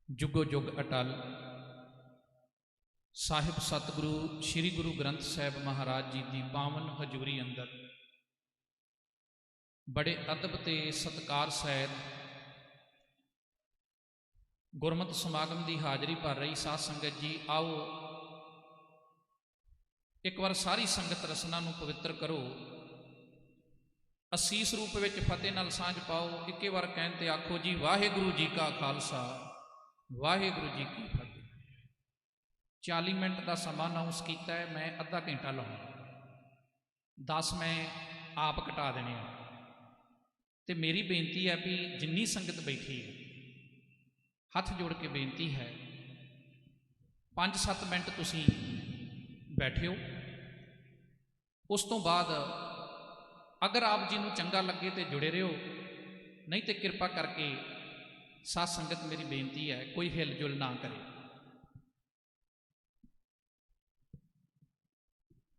जुगो जुग अटल साहिब सतगुरु श्री गुरु ग्रंथ साहिब महाराज जी की पावन हजूरी अंदर बड़े अदब ते सत्कार सहित गुरमत समागम की हाजरी भर रही साध संगत जी, आओ एक बार सारी संगत रसना नूं पवित्र करो, असीस रूप विच फतेह नाल सांझ पाओ। इक्के बार कहते आखो जी वाहिगुरु जी का खालसा वाहिगुरु जी की फतेह। 40 मिनट का समा अनाउंस किया है, मैं अद्धा घंटा लाऊँ, 10 मैं आप घटा देने। तो मेरी बेनती है भी जिन्नी संगत बैठी है हथ जोड़ के बेनती है 5-7 मिनट तुसी बैठे हो। उस तो बाद अगर आप जी नूं चंगा लगे तो जुड़े रहो, नहीं तो कृपा करके साध संगत मेरी बेनती है कोई हिल जुल ना करे।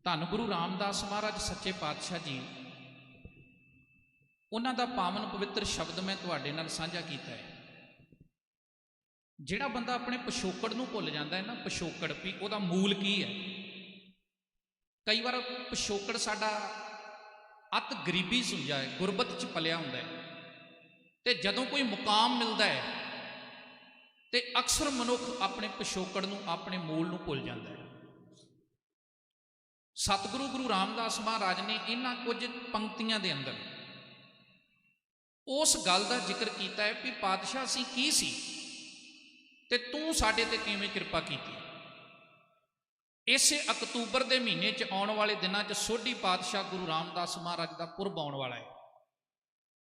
धन गुरु रामदास महाराज सच्चे पातशाह जी, उन्हों का पावन पवित्र शब्द मैं तुहाडे नाल साझा कीता है। जिहड़ा बंदा अपने पिछोकड़ नूं भुल जाता है ना, पिछोकड़ भी उहदा मूल की है। कई बार पिछोकड़ साडा अत गरीबी सुझा है, गुरबत च पलिया हुंदा है, ते जदों कोई मुकाम मिलता है तो अक्सर मनुख अपने पिछोकड़ नूं अपने मूल नूं भुल जाता है। सतगुरु गुरु रामदास महाराज ने इन्हां कुछ पंक्तियां दे अंदर उस गल का जिक्र किया है कि पातशाह असीं की सी ते तू साडे ते किवें कृपा कीती। इसे अक्तूबर के महीने च आने वाले दिनों च सोढ़ी पातशाह गुरु रामदास महाराज का पुरब आने वाला है,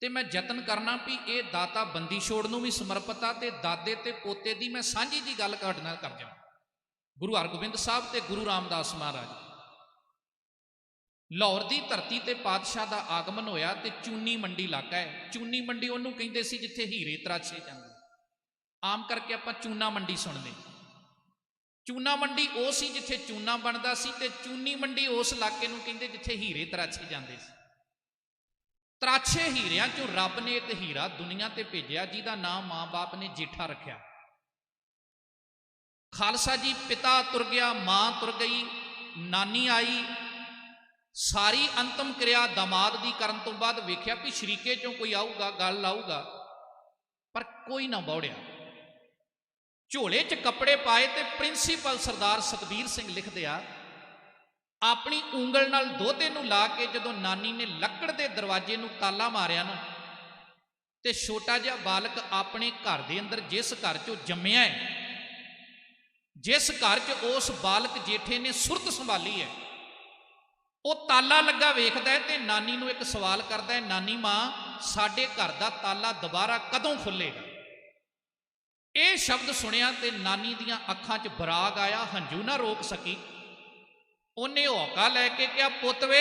तो मैं यतन करना भी ये दाता बंदी छोड़ नूं भी समर्पित आ, ते दादे ते पोते की मैं सांझी जी गल तुहाडे नाल कर जावां। गुरु हरगोबिंद साहब ते गुरु रामदास महाराज, लाहौर की धरती ते पातशाह का आगमन होया ते चूनी मंडी इलाका है। चूनी मंडी उन्होंने कहते सी जिथे हीरे तराशे जाते, आम करके आप चूना मंडी सुनते। चूना मंडी वो सी जिथे चूना बनता सी, ते चूनी मंडी उस इलाके नूं कहते जिथे हीरे तराशे जाते सी। तराशे हीरियां चों रब ने एक हीरा दुनिया ते भेजिया जिहदा नाम मां बाप ने जेठा रखिया। खालसा जी पिता तुर गया, मां तुर गई, नानी आई, सारी अंतिम क्रिया दमाद की करन तो बाद वेख्या भी शरीके चों कोई आऊगा गल लाऊगा, पर कोई ना बौड़िया। झोले च कपड़े पाए तो प्रिंसीपल सरदार सतबीर सिंह लिख दिया, अपनी ऊंगल नाल दोहते नूं ला के जदों नानी ने लकड़ के दरवाजे नूं ताला मारिया ना, ते छोटा जिहा बालक अपने घर दे अंदर जिस घर चों जम्मिया है, जिस घर च उस बालक जेठे ने सुरत संभाली है, वो ताला लगा वेखदा है ते नानी नूं एक सवाल करदा है, नानी मां साडे घर दा ताला दोबारा कदों खुलेगा। ये शब्द सुनिया ते नानी दियां अखां च बराग आया, हंझू ना रोक सकी। उन्हें हौका लैके क्या पुत वे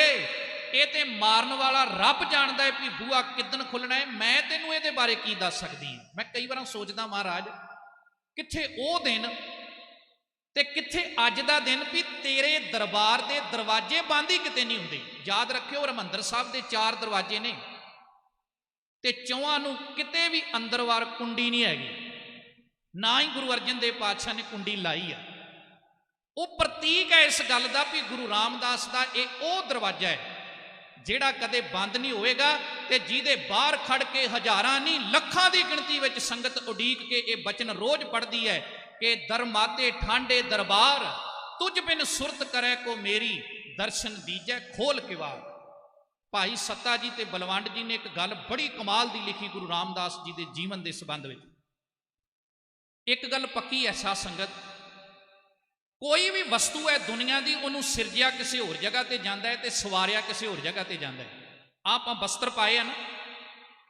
ये ते मारन वाला रब जानदा है भी बूआ किदन खुलना है, मैं तेनों ये बारे की दस सकदी हां। मैं कई बार सोचदा महाराज किथे ओ दिन ते किथे अज दा दिन भी तेरे दरबार के दरवाजे बंद ही किते नहीं हुंदे। याद रखियो हरमंदर साहब के 4 दरवाजे ने ते चौहां नूं किते भी अंदर वार कुंडी नहीं हैगी, ना ही गुरु अर्जन देव पातशाह ने कुंडी लाई है। वो प्रतीक है इस गल का भी गुरु रामदास का यह वो दरवाजा है जिहड़ा कदे बंद नहीं होएगा, ते जिहदे बाहर खड़ के हजारां नहीं लखां की गिणती विच संगत उडीक के ये बचन रोज पढ़ती है कि दरमाते ठांडे दरबार तुझ बिन सुरत करे को मेरी दर्शन दीजै खोल के वार। भाई सत्ता जी ते बलवंड जी ने एक गल बड़ी कमाल की लिखी गुरु रामदास जी के जीवन के संबंध में। एक गल पक्की है साध संगत, कोई भी वस्तु है दुनिया की उन्होंने सिरजिया किसी होर जगह पर जाता है तो सवारिया किसी होर जगह पर जाता है। आप वस्त्र पाए हैं ना,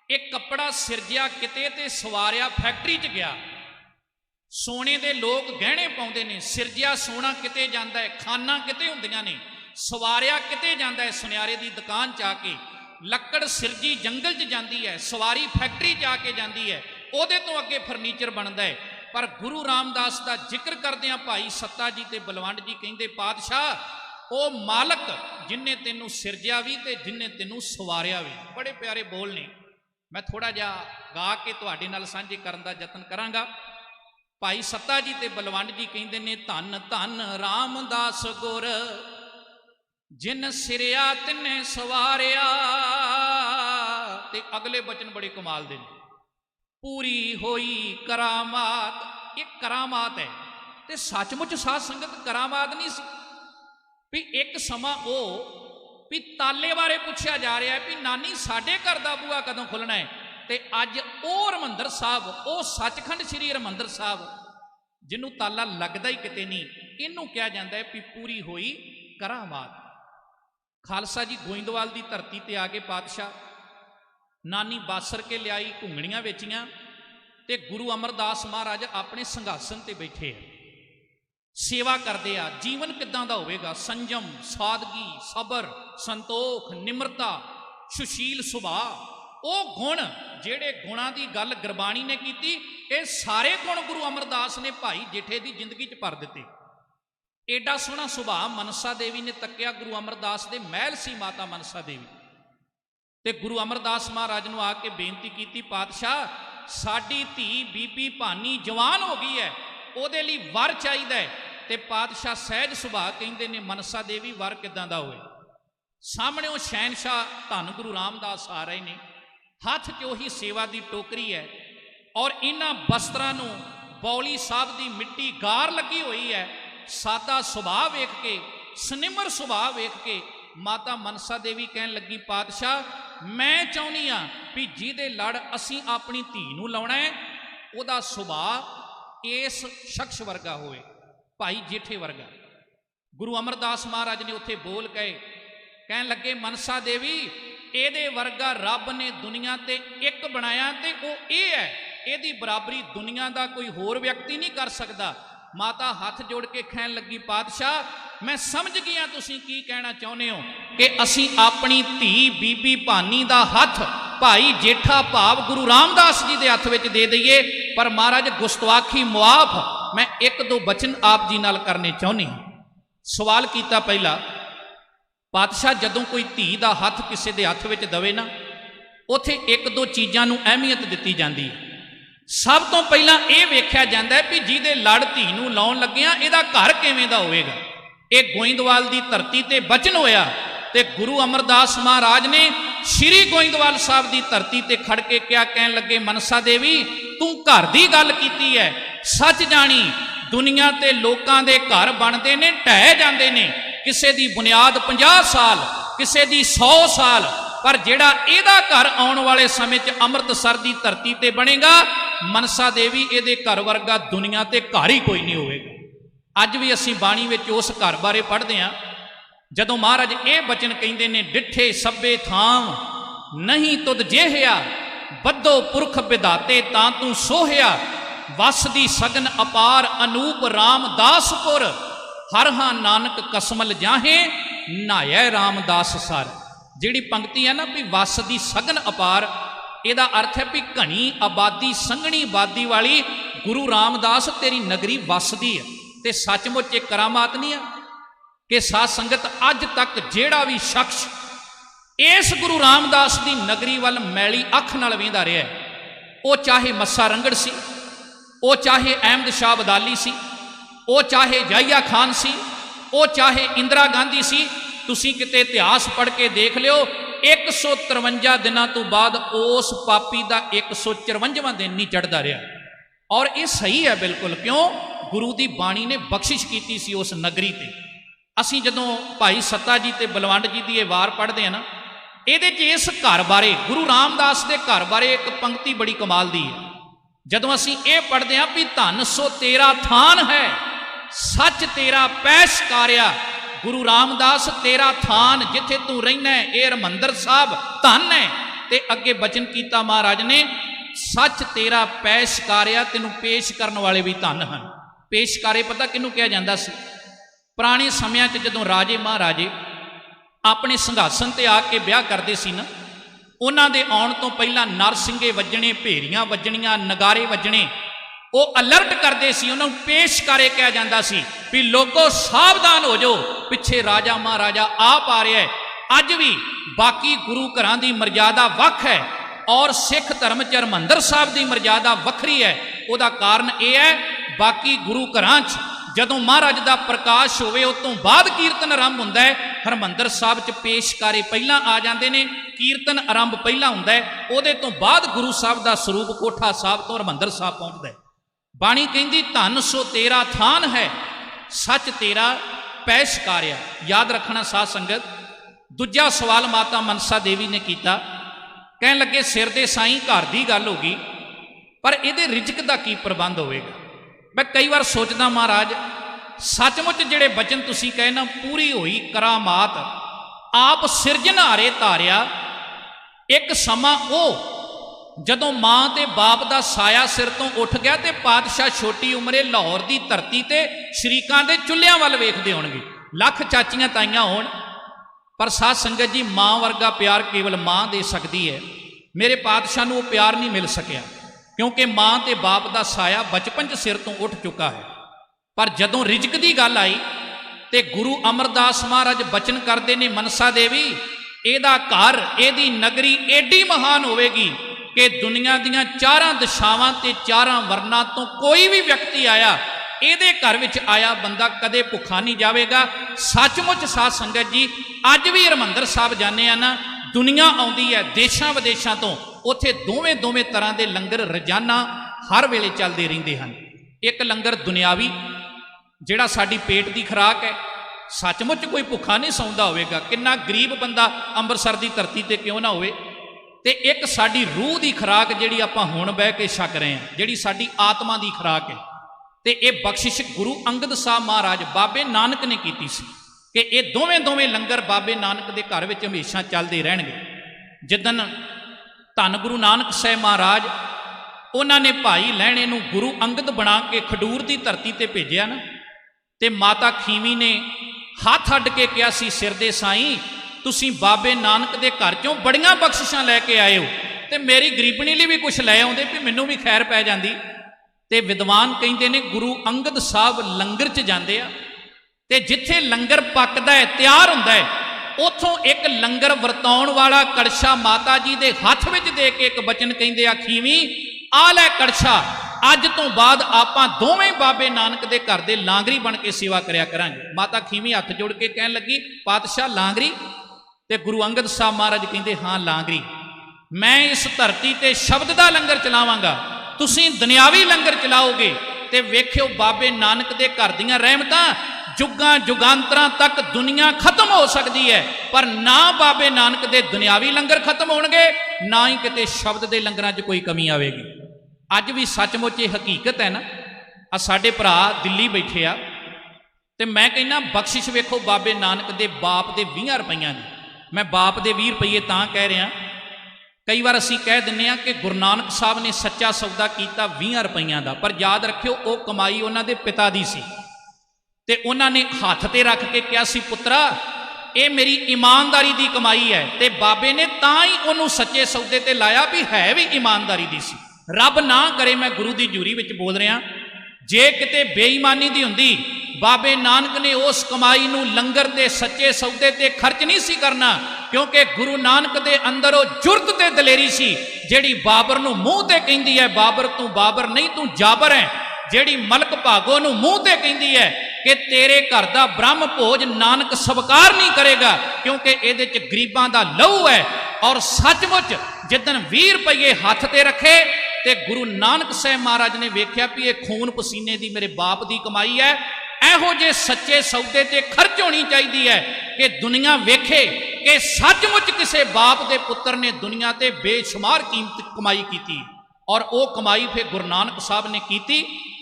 एक कपड़ा सिरजिया किते ते सवारिया फैक्ट्री च गया। सोने के लोग गहने पाउंदे ने, सिरजिया सोना किते जाता है, खाना किते हुंदियां ने, सवारिया किते जाता है सुनियारे की दुकान च आके, लकड़ सिरजी जंगल च जाती है, सवारी फैक्ट्री च आके जाती है, उहदे तो अगे फर्नीचर बनता है। पर गुरु रामदास का जिक्र करदियां भाई सत्ता जी ते बलवंड जी कहंदे पातशाह वो मालक जिन्हें तेनों सिरजिया भी ते जिन्हें तेनों सवारिया भी। बड़े प्यारे बोल ने, मैं थोड़ा जिहा गा के तुहाडे नाल सांझे करन दा यतन करांगा। भाई सत्ता जी ते बलवंड जी कहंदे ने, धन धन रामदास गुर जिन सिरिया तिन्ने सवारिया। ते अगले बचन बड़े कमाल दे ने, पूरी होई करामात। ये करामात है ते सचमुच साध संगत करामात नहीं सी भी एक समा ओ भी ताले बारे पूछा जा रहा है भी नानी साडे घर दा बूआ कदों खुलना है। ते अज ओ हरमंदर साहब, ओ सचखंड श्री हरमंदर साहब जिन्हों ताला लगता ही किते नहीं, इनू कहा जाता है भी पूरी होई करामात। खालसा जी गोइंदवाल की धरती ते आके पातशाह नानी बासर के लियाई, घुंगणियां वेचियां ते गुरु अमरदास महाराज अपने संघासन ते बैठे हैं, सेवा करते आ। जीवन किदां दा होवेगा? संयम, सादगी, सबर, संतोख, निम्रता, सुशील सुभाव, वो गुण जेड़े गुणां दी गल गुरबाणी ने कीती, ये सारे गुण गुरु अमरदास ने भाई जेठे दी जिंदगी च भर दिते। एडा सोहना सुभाव मनसा देवी ने तक्या। गुरु अमरदास दे महल सी माता मनसा देवी ते गुरु अमरदास महाराज नूं आके बेनती कीती, पातशाह साडी धी बीबी भानी जवान हो गई है, ਉਹਦੇ ਲਈ वर चाहिदा है। ते पातशाह सहज सुभाव कहंदे ने, मनसा देवी वर किदां दा होए? सामने वो शहनशाह धन गुरु रामदास आ रहे ने, हथ च उही सेवा की टोकरी है और इन्हां वस्त्रां नूं बौली साहब की मिट्टी गार लगी हुई है। सादा सुभाव वेख के, सनिमर सुभाव वेख के माता मनसा देवी कहन लगी, पातशाह मैं चाहुंदी हां भी जिहदे लड़ असीं अपनी धी नूं लाउणा है, उहदा सुभाव इस शख्स वर्गा होए, भाई जेठे वर्गा। गुरु अमरदास महाराज ने उत्थे बोल गए, कहन लगे, मनसा देवी एदे वर्गा रब ने दुनिया ते एक बनाया ते वो ये है, एदी बराबरी दुनिया का कोई होर व्यक्ति नहीं कर सकता। माता हाथ जोड़ के कहन लगी, पातशाह मैं समझ गई हाँ तुसीं की कहना चाहुंदे हो कि असीं अपनी धी बीबी भानी दा हथ भाई जेठा भाव गुरु रामदास जी के हथ में दे दईए। पर महाराज गुस्ताखी मुआफ, मैं एक दो बचन आप जी नाल करने चाहुंदी हां। सवाल किया पहला, पातशाह जदों कोई धी का हथ किसी के हथ में दवे ना, उत्थे एक दो चीज़ों नूं अहमियत दिती जाती है। सब तो पहला यह वेख्या जाता है भी जिहदे लड़ धी नूं लाउण लग्गिया इहदा घर किवें दा होवेगा। एक गोइंदवाल की धरती ते बचन होया ते गुरु अमरदास महाराज ने श्री गोइंदवाल साहब की धरती ते खड़ के क्या कहन लगे, मनसा देवी तू घर की गल कीती है, सच जानी दुनिया ते लोकां दे घर बनते ने, ढह जाते ने, किसी की बुनियाद 50 साल, किसी की 100 साल, पर जेड़ा इहदा घर आने वाले समय च अमृतसर की धरती ते बनेगा, मनसा देवी इहदे घर वर्गा दुनिया ते घर ही कोई नहीं होवेगा। अज भी असीं बाणी विच उस घर बारे पढ़दे हां, जदों महाराज ये बचन कहंदे ने, डिठे सब्बे थां नहीं तुद जेहिया, बद्धो पुरख विधाते तां तू सोहिया, वस दी सगन अपार अनूप रामदासपुर, हर हां नानक कसमल जाहे नाये रामदास सर। जिहड़ी पंक्ति है ना भी वस दी सगन अपार, ਇਹਦਾ अर्थ है भी घनी आबादी संघनी आबादी वाली गुरु रामदास तेरी नगरी वसदी है। तो सचमुच एक करामात नहीं है कि साध संगत अज तक जेड़ा भी शख्स इस गुरु रामदास की नगरी वाल मैली अख नाल वेंदा रहा है, वो चाहे मस्सा रंगड़ सी, वो चाहे अहमद शाह अब्दाली सी, वो चाहे याहिया खान सी, वो चाहे इंदिरा गांधी सी, तुसी किते इतिहास पढ़ के देख लियो, 153 दिनों तो बाद उस पापी का 154वां दिन नहीं चढ़ता रहा। और ये सही है बिल्कुल, क्यों? गुरु की बाणी ने बख्शिश की सी उस नगरी ते। असीं जदों भाई सत्ता जी ते बलवंड जी की वार पढ़ते हैं ना, ये इस घर बारे गुरु रामदास के घर बारे एक पंक्ति बड़ी कमाल दी है। जदों असीं ये पढ़ते हैं भी धन सो तेरा थान है, सच तेरा पैशकारिया, गुरु रामदास तेरा थान जिथे तू रहना है ये हरमंदर साहब धन है। ते अगे बचन किया महाराज ने, सच तेरा पैशकारिया, तेनू पेश करने वाले भी धन हैं। पेशकारे पता किनू कहा जाता सी? पुराने समय जदों राजे महाराजे अपने संघासन ते आके ब्याह करते सी ना, उन्हां दे आउण तो पहला नरसिंगे वजने, भेरियां वजनियां, नगारे वजने, वो अलर्ट करते सी, उन्होंने पेशकारे कहा जाता सी भी लोगों सावधान हो जाओ, पिछे राजा महाराजा आप आ रहा है। अज भी बाकी गुरु घरां दी मर्यादा वख है, और सिख धर्म च हरमंदर साहब की मर्यादा वखरी है। उसका कारण यह है, बाकी गुरु घरां च जदों महाराज का प्रकाश होवे उस तो बाद कीर्तन आरंभ होंदा है। हरमंदर साहब च पेशकारे पहला आ जाते हैं, कीर्तन आरंभ पहला होंदा है, उहदे तो बाद गुरु साहब का स्वरूप कोठा साहब तो हरमंदर साहब पहुँचता है। बाणी कहती धन सो तेरा थान है, सच तेरा पैशकारिया। याद रखना साध संगत। दूजा सवाल माता मनसा देवी ने किया, कह लगे सिर दे साईं घर की गल होगी, पर ये रिजक का की प्रबंध होएगा। मैं कई बार सोचता महाराज सचमुच जिहड़े बचन तुसीं कहे ना, पूरी हुई करामात आप सिरजनहारे धारिया। एक समा वो जदों मां ते बाप का साया सिर तो उठ गया तो पातशाह छोटी उमरे लाहौर की धरती ते शरीकां दे चुल्हियां वल वेखदे होणगे, लख चाचियां ताईयां होण, पर साध संगत जी मां वर्गा प्यार केवल मां दे सकती है। मेरे पातशाह नूं वो प्यार नहीं मिल सकिया, क्योंकि मां ते बाप का साया बचपन च सिर तो उठ चुका है। पर जदों रिजक की गल आई तो गुरु अमरदास महाराज बचन करते ने, मनसा देवी एदा घर एदी नगरी एडी महान होवेगी कि दुनिया दियां चारां दिशावां ते चारां वर्णां तो कोई भी व्यक्ति आया, ਇਹਦੇ घर विच आया बंदा कदे भुखा नहीं जाएगा। सचमुच साध संगत जी अज भी हरमंदर साहब जाने ना, दुनिया आउंदी है देशां विदेशां तो, उत्थे दोवें दोवें तरह के लंगर रोजाना हर वेले चलते रहंदे हन। एक लंगर दुनियावी जिहड़ा साडी पेट की खुराक है, सचमुच कोई भुखा नहीं सौंदा होवेगा, कितना गरीब बंदा अंमृतसर की धरती ते क्यों ना होवे। ते एक साडी रूह की खुराक जिहड़ी आपां हुण बह के छक रहे हैं, जिहड़ी साडी आत्मा की खुराक है, ते ये बख्शिश गुरु अंगद साहब महाराज बाबे नानक ने की सी कि ये दोवें दोवें लंगर बाबे नानक के घर में हमेशा चलते रहणगे। जिदन धन गुरु नानक साहब महाराज उन्होंने भाई लहणे नूं गुरु अंगद बना के खडूर की धरती ते भेजिया ना, ते माता खीवी ने हाथ अड्ड के कहा सी, सिर दे साईं तुसीं बाबे नानक के घर चों बड़ियां बख्शिशां लैके आए हो, ते मेरी गरीबनी लई भी कुछ लै आउंदे भी मैनूं भी खैर पै जांदी। ते विद्वान कहते हैं गुरु अंगद साहब लंगर च जाते हैं, ते जिथे लंगर पकदा है तैयार हुंदा है, उथों एक लंगर वरताउण वाला कड़छा माता जी दे हथ विच दे के एक बचन कहंदे आ, खीवी आ लै कड़छा, अज तो बाद आपां दोवें बाबे नानक दे घर दे लांगरी बन के सेवा करया करांगे। माता खीवी हथ जोड़ के कहन लगी, पातशाह लांगरी? ते गुरु अंगद साहब महाराज कहंदे हाँ लांगरी, मैं इस धरती ते शब्द दा लंगर चलावांगा, तुसीं दुनियावी लंगर चलाओगे। ते वेखियो बाबे नानक दे घर दीयां रहमतां जुगां जुगांतरां तक दुनिया खत्म हो सकती है, पर ना बाबे नानक दे दुनियावी लंगर खत्म होणगे, ना ही किते शब्द दे लंगरां 'च कोई कमी आवेगी। अज भी सचमुच ये हकीकत है ना। आ साडे भरा दिल्ली बैठे आ, ते मैं कहना बख्शिश वेखो बाबे नानक दे बाप दे 20 रुपइयां दी। मैं बाप दे 20 रुपये तां कह रहा, कई बार असीं कह दिंदे आ कि गुरु नानक साहब ने सच्चा सौदा किया 20 रुपइयां दा, पर याद रखियो वो कमाई उन्हां दे पिता दी सी, ते उन्होंने हाथ ते रख के कहा सी, पुत्रा ये मेरी ईमानदारी की कमाई है। ते बाबे ने तां ही उन्होंने सच्चे सौदे ते लाया भी है भी ईमानदारी दी सी। रब ना करे मैं गुरु की जूरी विच बोल रहा, जे किते बेईमानी दी हुंदी बाबे नानक ने उस कमाई नूं लंगर ते सच्चे सौदे ते खर्च नहीं सी करना, क्योंकि गुरु नानक दे अंदर वो जुरत ते दलेरी सी जिहड़ी बाबर नूं मूँह ते कहंदी है, बाबर तू बाबर नहीं तू जाबर है, जिहड़ी मलक भागो नूं मूँह ते कहंदी है कि तेरे घर दा ब्रह्म भोज नानक स्वीकार नहीं करेगा, क्योंकि इहदे च गरीबां दा लहू है। और सचमुच जिदन 20 रुपये हाथ ते रखे ते गुरु नानक साहब महाराज ने वेख्या भी ये खून पसीने दी मेरे बाप दी कमाई है, ਇਹੋ जे सच्चे सौदे ते खर्च होनी चाहिए है कि दुनिया वेखे कि सचमुच किसी बाप के पुत्र ने दुनिया ते बेशुमार कीमत कमाई की। और वो कमाई फिर गुरु नानक साहब ने की,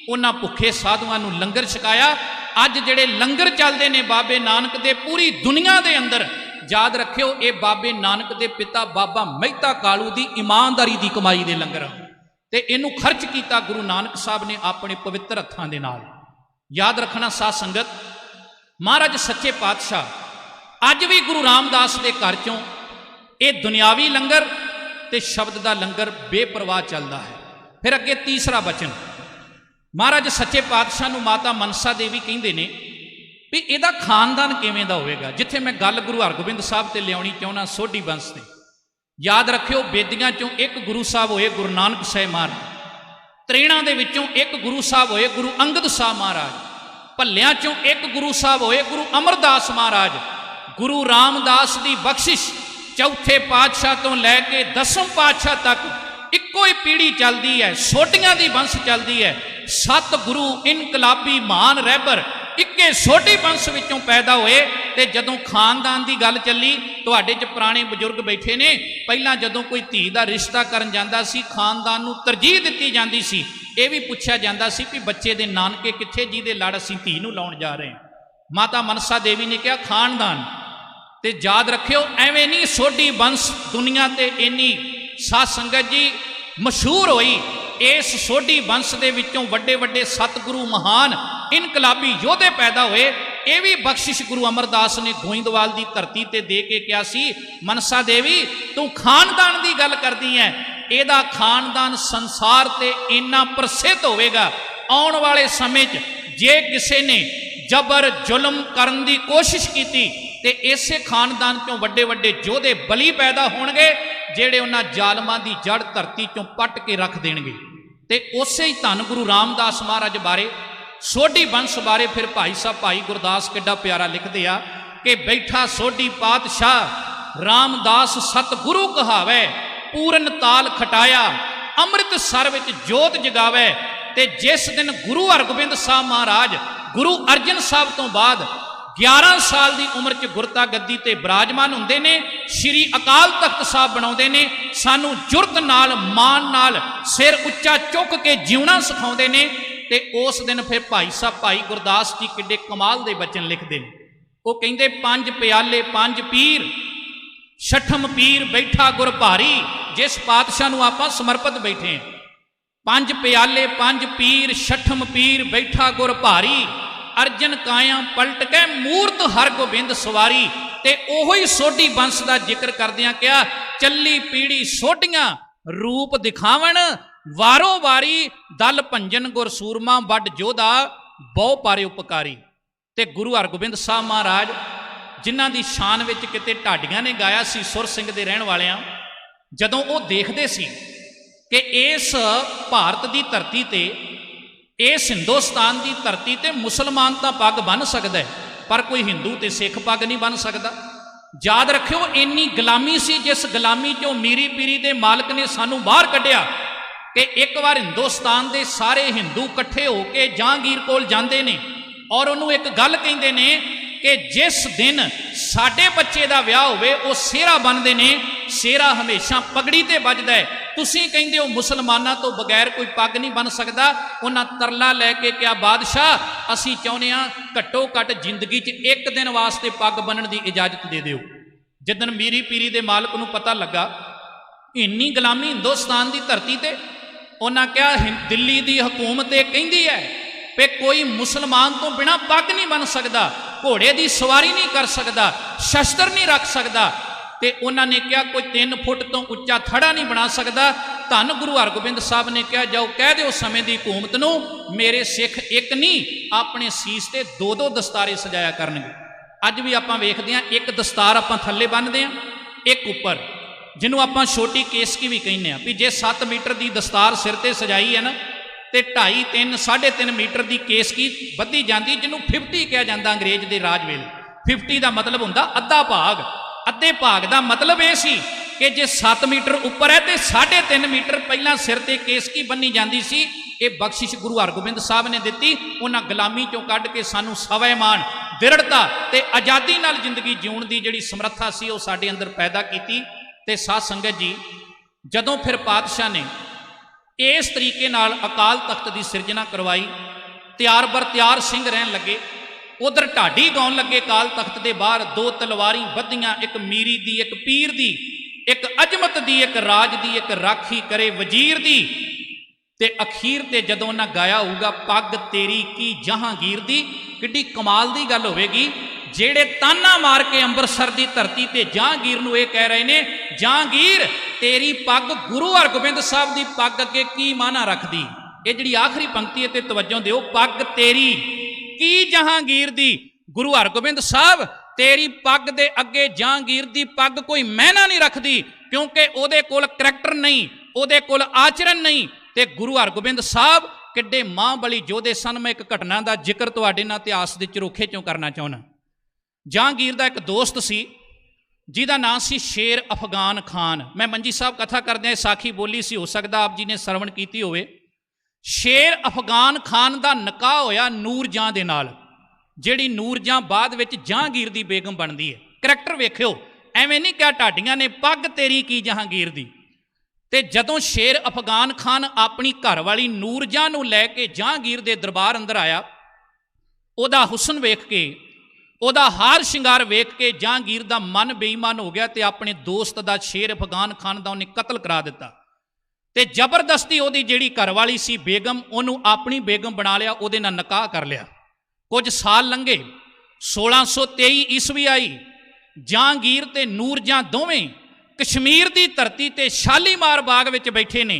उन्हां भुखे साधुआं नूं लंगर छकाया। अज जिहड़े लंगर चलते हैं बाबे नानक दे पूरी दुनिया के अंदर, याद रखियो ये बाबे नानक दे पिता बाबा मेहता कालू की ईमानदारी की कमाई के लंगर, ते इनू खर्च किया गुरु नानक साहब ने अपने पवित्र हत्थां दे नाल। याद रखना साध संगत, महाराज सच्चे पातशाह अज भी गुरु रामदास के घर चों ये दुनियावी लंगर ते शब्द का लंगर बेपरवाह चलता है। फिर अगे तीसरा बचन महाराज सच्चे पातशाह नूं माता मनसा देवी कहंदे ने भी इहदा खानदान किवें दा होवेगा। जिथे मैं गल गुरु हरगोबिंद साहब ते लियाउणी चाहुंदा सोढी वंश ते, याद रखियो बेदियां चों एक गुरु साहब होए गुरु नानक साहिब महाराज, त्रेणा दे विचों एक गुरु साहब होए गुरु अंगद साहब महाराज, भल्लियां चों एक गुरु साहब होए गुरु अमरदास महाराज, गुरु रामदास दी बख्शिश चौथे पातशाह तो लैके 10वें पातशाह तक इक्को ही पीढ़ी चलती है, सोटियां दी वंश चलती है। 7 गुरु इनकलाबी महान रहबर इक्के सोटी वंश विचों पैदा होए। ते जदों खानदान की गल चली, तुहाडे च पुराने बजुर्ग बैठे ने, पहलां जदों कोई धी दा रिश्ता करन जांदा सी खानदान नूं तरजीह दित्ती जांदी सी। ये भी पुछया जांदा सी कि बच्चे दे नानके कित्थे जिहदे लड़ असीं धी नूं लाउण जा रहे हैं। माता मनसा देवी ने कहा खानदान। ते याद रखियो एवें नहीं सोढी वंश दुनिया ते इन्नी साध संगत जी मशहूर होई। इस सोढी वंश दे विचों वड्डे वड्डे सतगुरु महान इनकलाबी योधे पैदा हुए। ये भी बख्शिश गुरु अमरदास ने गोइंदवाल की धरती ते दे के कहा सी, मनसा देवी तू खानदान की गल करदी है, एदा खानदान संसार ते इन्ना प्रसिद्ध होवेगा, आउण वाले समय च जे किसी ने जबर जुल्म करन की कोशिश की ते इसे खानदान चों वड्डे वड्डे योधे बली पैदा होणगे, जेड़े उन्हां जालमां दी जड़ धरती चों पट के रख देणगे। ते उसे ही धन गुरु रामदास महाराज बारे सोढी वंश बारे फिर भाई साहब भाई गुरदास किड्डा प्यारा लिखदे आ कि बैठा सोढी पातशाह रामदास सतगुरु कहावे, पूरन ताल खटाया अमृत सर विच जोत जगावे। ते जिस दिन गुरु हरगोबिंद साहब महाराज गुरु अर्जन साहब तो बाद 11 साल की उम्र च गुरता गद्दी ते विराजमान हुंदे ने, श्री अकाल तख्त साहब बनाउंदे ने, सानू जुरत नाल मान नाल सिर उच्चा चुक के जीवना सिखाउंदे ने। ते उस दिन फिर भाई साहब भाई गुरदास जी किड्डे कमाल दे बचन लिखते हैं। वो कहते 5 प्याले 5 पीर छठम पीर बैठा गुर भारी, जिस पातशाह नूं आपां समर्पित बैठे हैं। 5 प्याले 5 पीर छठम पीर बैठा गुर भारी, अर्जन काया पलट के मूर्त हरगोबिंद सवारी। ते ओहो ही सोढी वंश का जिक्र करदियां क्या, चली पीढ़ी सोढियां रूप दिखावन, वारो वारी दल भंजन गुर सूरमा वड जोधा बहु पारे उपकारी। ते गुरु हरगोबिंद साहब महाराज जिन्हां दी शान विच किते ढाडियां ने गाया सी, सुर सिंह दे रहण वालियां, जदों वो देखदे सी कि इस भारत की धरती ते इस हिंदुस्तान की धरती ते मुसलमान तो पग बन सकता है, पर कोई हिंदू ते सिख पग नहीं बन सकता। याद रखियो इन्नी गुलामी सी, जिस गुलामी चों मीरी पीरी दे मालक ने सानू बाहर कढ़िया कि एक बार हिंदुस्तान दे सारे हिंदू इकट्ठे होके जहांगीर कोल जांदे ने और उन्होंने एक गल कहिंदे ने कि जिस दिन साडे बच्चे का विआह होवे वो सेहरा बनते ने, सेहरा हमेशा पगड़ी ते बजदा है। तुसीं कहिंदे हो मुसलमानां तो बगैर कोई पग नहीं बन सकता। उन्हां तरला लैके क्या बादशाह असीं चाहुंदे हां घट्टो घट जिंदगी च एक दिन वास्ते पग बनने की इजाजत दे दिओ। जिदन मीरी पीरी दे मालक नूं पता लगा इन्नी गुलामी हिंदुस्तान की धरती ते, उन्हां कहा दिल्ली की हुकूमत ये कहिंदी है कि कोई मुसलमान तो बिना पग नहीं बन सकता, घोड़े की सवारी नहीं कर सकता, शस्त्र नहीं रख सकता। तो उन्होंने कहा कोई 3 फुट तो उच्चा थड़ा नहीं बना सकता। धन गुरु हरगोबिंद साहब ने कहा जाओ कह दो समय की हुकूमत नूं मेरे सिख एक नहीं अपने सीस ते 2-2 दस्तारे सजाया करनगे। अज भी आपां वेखदे हां एक दस्तार आपां थल्ले बन्नदे हां, एक उपर, जिन्हों आपां छोटी केसकी भी कहने हां भी जे 7 मीटर की दस्तार सिर ते सजाई है ना तो 2.5, 3, 3.5 मीटर की केसकी वधी जाती, जिन्हों 50 कहा जाता अंग्रेज के राज वेले। 50 का मतलब हुंदा अद्धा भाग, अद्धे भाग का मतलब यह सी कि जे 7 मीटर उपर है तो 3.5 मीटर पहला सिर ते केसकी बन्नी जाती सी। ये बख्शिश गुरु हरगोबिंद साहब ने दी। उन्हें गुलामी चों कढ़ के सानू स्वाभिमान दृढ़ता ते आज़ादी नाल जिंदगी जीउण दी जिहड़ी समर्था सी वो साडे अंदर पैदा की। ते साध संगत जी जदों फिर पातशाह ने इस तरीके नाल अकाल तख्त की सिरजना करवाई, तैयार बर तैयार सिंह रहन लगे, उधर ढाडी गाउन लगे अकाल तख्त के बाहर, 2 तलवारी बधियां, एक मीरी दी, एक पीर दी, एक अजमत दी, एक राज दी, एक राखी करे वजीर दी। ते अखीर ते जदों उन्हां गाया होगा पग तेरी की जहांगीर दी, किड्डी कमाल दी गल होवेगी। जेड़े ताना मार के अंबरसर की धरती ते जहांगीर नूं ये कह रहे ने जहांगीर तेरी पग गुरु हरगोबिंद साहब की पग अगे की माना रखदी। ये जिहड़ी आखिरी पंक्ति है ते तवज्जो दिओ, पग तेरी की जहांगीर दी। गुरु हरगोबिंद साहब तेरी पग दे अगे जहांगीर दी पग कोई महना नहीं रखती, क्योंकि उहदे कोल करैक्टर नहीं, उहदे कोल आचरण नहीं। ते गुरु हरगोबिंद साहब किड्डे महाबली योधे सन। मैं एक घटना का जिक्र तुहाडे नाल इतिहास दे झरोखे चों करना चाहुंदा। जहांगीर दा एक दोस्त सी जिहदा नाम सी शेर अफगान खान। मैं मंजी साहब कथा करदे साखी बोली सी, हो सकदा आप जी ने श्रवण कीती होवे। शेर अफगान खान दा निकाह होया नूरजहां दे नाल, जिहड़ी नूरजहां बाद विच जहांगीर दी बेगम बनदी है। करैक्टर वेखियो, एवें नहीं कहा ढाडियां ने पग तेरी की जहांगीर दी। ते जदों शेर अफगान खान अपनी घरवाली नूरजहां नूं लैके जहांगीर दे दरबार अंदर आया, उहदा हुसन वेख के, उहदा हार शिंगार वेख के जहांगीर दा मन बेईमान हो गया ते अपने दोस्त दा शेर अफगान खान दा उन्हें कतल करा दिता। ते जबरदस्ती उहदी जिहड़ी घरवाली सी बेगम, उहनूं अपनी बेगम बना लिया, उहदे नाल निकाह कर लिया। कुछ साल लंघे, 1623 ईस्वी आई। जहांगीर ते नूरजहां दोवें कश्मीर की धरती ते शालीमार बाग विच बैठे ने।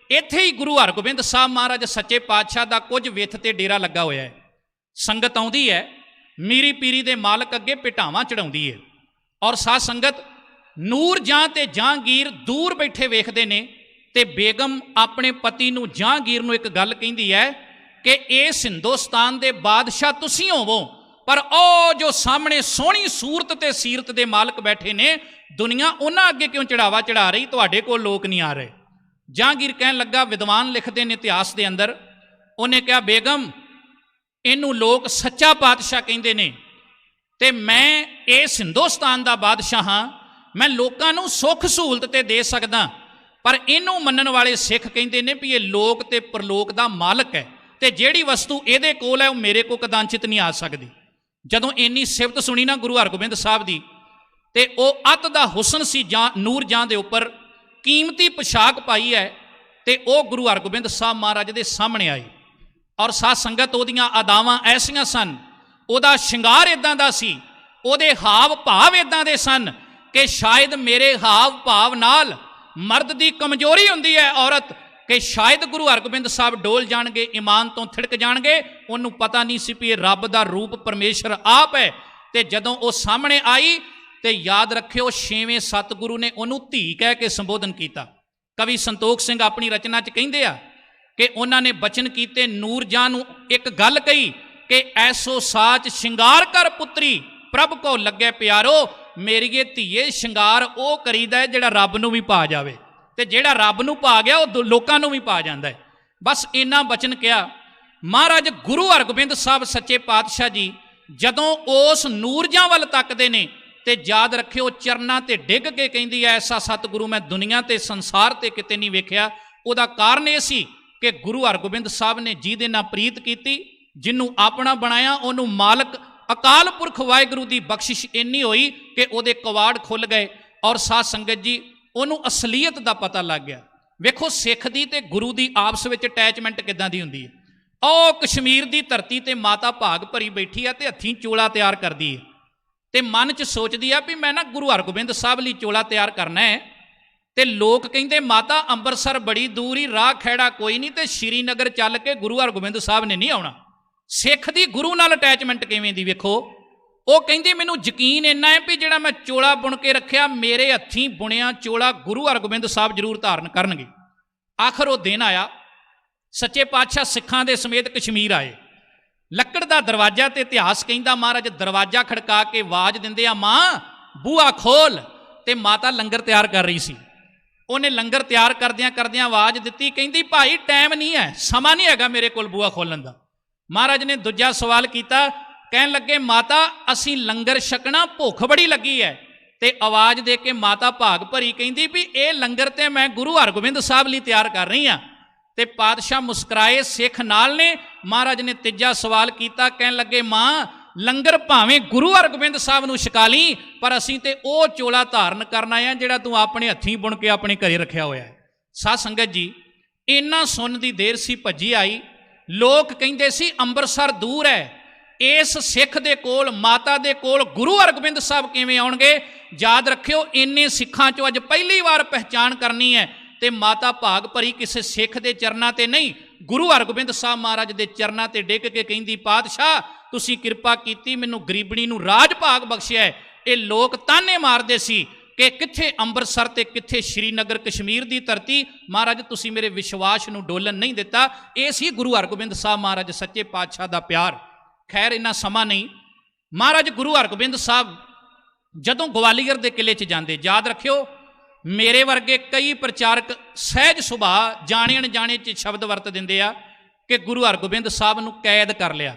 इत्थे ही गुरु हरगोबिंद साहब महाराज सच्चे पातशाह दा कुछ विथ ते डेरा लगा होया है। संगत आउंदी है, मीरी पीरी दे मालक अगे पिटावां चढ़ाउंदी है, और साध संगत नूरजहां ते जहांगीर दूर बैठे वेखदे ने। ते बेगम अपने पति नूं जहांगीर नूं एक गल कहिंदी है कि इस हिंदुस्तान दे बादशाह तुसीं होवो, पर ओ जो सामने सोहनी सूरत ते सीरत दे मालक बैठे ने, दुनिया उन्हां अगे क्यों चढ़ावा चढ़ा रही, तुहाडे कोल लोक नहीं आ रहे। जहांगीर कहन लगा, विद्वान लिखते हैं इतिहास के अंदर, उन्हें कहा बेगम इनू लोग सच्चा पातशाह कहते हैं, ते मैं इस हिंदुस्तान का बादशाह हाँ, मैं लोगों को सुख सहूलत ते दे सकदा, पर इनू मनन वाले सिख कहते हैं भी ये लोक ते परलोक का मालक है, ते जिहड़ी वस्तु इहदे कोल है वो मेरे को कदाचित नहीं आ सकती। जदों इन्नी सिफत सुनी ना गुरु हरगोबिंद साहब की, ते ओ अत दा हुसन सी नूरजहां दे उपर, कीमती पोशाक पाई है, ते ओ गुरु हरगोबिंद साहब महाराज दे सामने आई। और साध संगत ओदियां अदावां ऐसियां सन, ओदा शिंगार इदां दा सी, ओदे हाव भाव इदां दे सन कि शायद मेरे हाव भाव नाल मर्द दी कमजोरी हुंदी है औरत, कि शायद गुरु हरगोबिंद साहब डोल जाणगे, ईमान तो थिड़क जाणगे। उन्होंने पता नहीं सी भी रब दा रूप परमेश्वर आप है। ते जदों वो सामने आई ते याद रखियो, 6वें सतगुरु ने उन्होंने धी कह के संबोधन किया। कवि संतोख सिंह अपनी रचना च कहिंदे आ कि उन्होंने बचन कीते, नूरजहां नूं एक गल कही कि ऐसो साच शिंगार कर पुत्री, प्रभ को लगे प्यारो। मेरीए धीए शिंगार वो करीदा है जिहड़ा रब नूं भी पा जावे, ते जिहड़ा रब नूं पा गया वो लोकां नूं भी पा जांदा है। बस इन्ना बचन किया। महाराज गुरु हरगोबिंद साहब सच्चे पातशाह जी जदों उस नूरजहां वल तकदे ने, ते याद रखियो चरनां ते डिग के कहिंदी है, ऐसा सतगुरु मैं दुनिया ते संसार ते किते नहीं वेखिया। उहदा कारण ये सी कि गुरु हरगोबिंद साहब ने जिहदे नाल प्रीत कीती, जिन्नू अपना बनाया, उन्होंने मालक अकाल पुरख वाहिगुरू की बख्शिश इन्नी हुई कि उहदे कवाड़ खुल गए। और साध संगत जी उन्होंने असलीयत का पता लग गया। वेखो सिख दी ते गुरु की आपस में अटैचमेंट किदां दी हुंदी है। ओ कश्मीर की धरती ते माता भाग भरी बैठी है, ते हत्थीं चोला तैयार करती है, ते मन च सोचती है भी मैं ना गुरु हरगोबिंद साहब लई चोला तैयार करना है। ते लोग कहिंदे माता अंबरसर बड़ी दूर ही, राह खैड़ा कोई नहीं, ते श्रीनगर चल के गुरु हरगोबिंद साहब ने नहीं आउणा। सिख दी गुरु नाल अटैचमेंट किवें दी वेखो। वो कहिंदे मैनूं यकीन इन्ना है भी जिहड़ा मैं चोला बुन के रखिया, मेरे हत्थीं बुनिया चोला गुरु हरगोबिंद साहब जरूर धारण करनगे। आखिर वो दिन आया, सच्चे पातशाह सिखां दे समेत कश्मीर आए। लक्कड़ दा दरवाजा ते इतिहास कहिंदा, महाराज दरवाजा खड़का के आवाज दिंदे आ, मां बूहा खोल। ते माता लंगर तैयार कर रही सी। उन्हें लंगर तैयार करदियां करदियां आवाज दित्ती, कहिंदी भाई टाइम नहीं है, समा नहीं हैगा मेरे कोल बूहा खोलन दा। महाराज ने दूजा सवाल किया, कहन लगे माता असी लंगर छकना, भुख बड़ी लगी है। ते आवाज दे के माता भाग भरी कहिंदी भी ये लंगर ते मैं गुरु हरगोबिंद साहब लई तैयार कर रही हाँ। ते पातशाह मुस्कुराए, सिख नाल ने। महाराज ने तीजा सवाल किया, कहन लगे मां लंगर भावें गुरु हरगोबिंद साहब नूं छका ली, पर असीं ते ओ चोला धारण करना है जिहड़ा तूं अपने हत्थीं बुन के अपने घरे रखिया होया है। साध संगत जी इन्ना सुन दी देर सी भजी आई। लोग कहिंदे सी अंबरसर दूर है, इस सिख दे कोल माता दे कोल गुरु हरगोबिंद साहब किवें आउणगे। याद रखियो इन्ने सिखां चों अज पहली बार पहचान करनी है, ते माता भाग भरी किसी सिख दे चरनां ते नहीं, गुरु हरगोबिंद साहब महाराज के चरणों ते डिग के कहिंदी, पातशाह तुसी किरपा कीती, मैनू गरीबणी नू राज भाग बख्शिया है। ये लोग ताने मारदे सी कि कित्थे अंबरसर ते कित्थे श्रीनगर कश्मीर की धरती, महाराज तुसी मेरे विश्वास नू डोलन नहीं दिता। ये सी गुरु हरगोबिंद साहब महाराज सच्चे पातशाह का प्यार। खैर इन्ना समा नहीं, महाराज गुरु हरगोबिंद साहब जदों ग्वालियर के किले च जाते, याद रखियो मेरे वर्गे कई प्रचारक सहज सुभाਅ जाने अनजाने च शब्द वरत दिंदे आ कि गुरु हरगोबिंद साहब नू कैद कर लिया।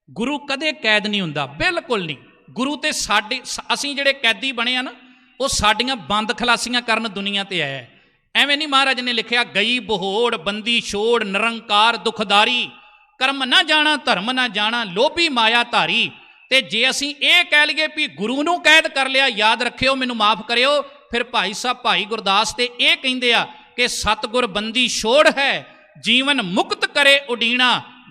गुरु कदे कैद नहीं हुंदा, बिल्कुल नहीं। गुरु ते साडे असीं जिहड़े कैदी बने आ ना, वो साडियां बंद खलासियां करन दुनिया ते आया। एवें नहीं महाराज ने लिखिया, गई बहोड़ बंदी छोड़ निरंकार दुखदारी, कर्म ना जाना धर्म ना जाना लोभी माया धारी। ते जे असीं ये कह लईए भी गुरु नू कैद कर लिया, याद रखियो मैनू माफ करियो, फिर भाई साहब भाई गुरदास ते ये कहिंदे आ कि सतगुर बंदी छोड़ है जीवन मुक्त करे उडीना,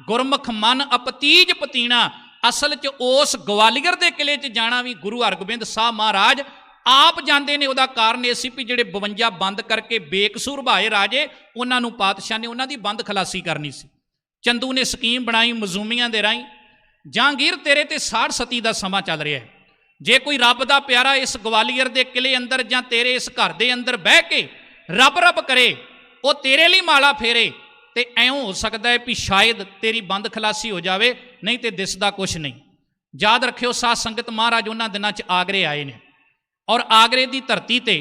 गुरमुख मन अपतीज पतीना। असल च उस ग्वालियर के किले च जाना भी गुरु हरगोबिंद साहब महाराज आप जाते ने। उहदा कारण ये सी भी जिहड़े 52 बंद करके बेकसूर भाए राजे, उन्हां नूं पातशाह ने उन्हां दी बंद खलासी करनी सी। चंदू ने स्कीम बनाई मजूमियां दे राहीं, जहांगीर तेरे ते 60 सती का समा चल रहा है, जे कोई रब का प्यारा इस ग्वालियर के किले अंदर जां तेरे इस घर के अंदर बह के रब रब करे, वो तेरे लिए माला फेरे, तो ऐं हो सकता है भी शायद तेरी बंद खलासी हो जाए, नहीं तो दिसदा कुछ नहीं। याद रखियो साध संगत, महाराज उन्हां दिनां च आगरे आए ने और आगरे की धरती ते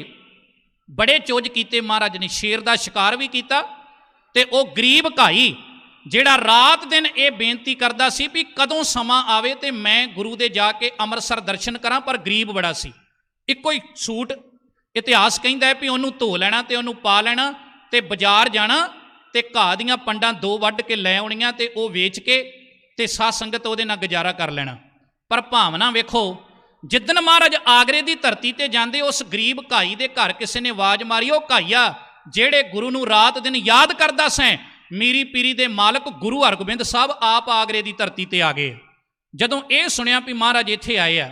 बड़े चोज कीते महाराज ने। शेर का शिकार भी किया, तो वह गरीब घाई जिहड़ा रात दिन ये बेनती करदा सी भी कदों समा आवे तो मैं गुरु दे जाके अमृतसर दर्शन करा, पर गरीब बड़ा सी। इक्को ही सूट इतिहास कहिंदा है भी उन्होंने धो लेना तो उन्होंने पा लेना, तो बाजार जाना तो घाह दीआं पंडां 2 वड्ढ के लै आउणियां ते वो वेच के ते साध संगत उहदे नाल गुजारा कर लेना। पर भावना वेखो, जिद्दन महाराज आगरे की धरती ते जांदे, उस गरीब घाई दे घर किसी ने आवाज़ मारी, ओ घाईया जेड़े गुरु नूं रात दिन याद करदा सैं, मीरी पीरी दे मालक गुरु हरगोबिंद साहब आप आगरे की धरती ते आ गए। जदों ये सुनिया भी महाराज इत्थे आए आ,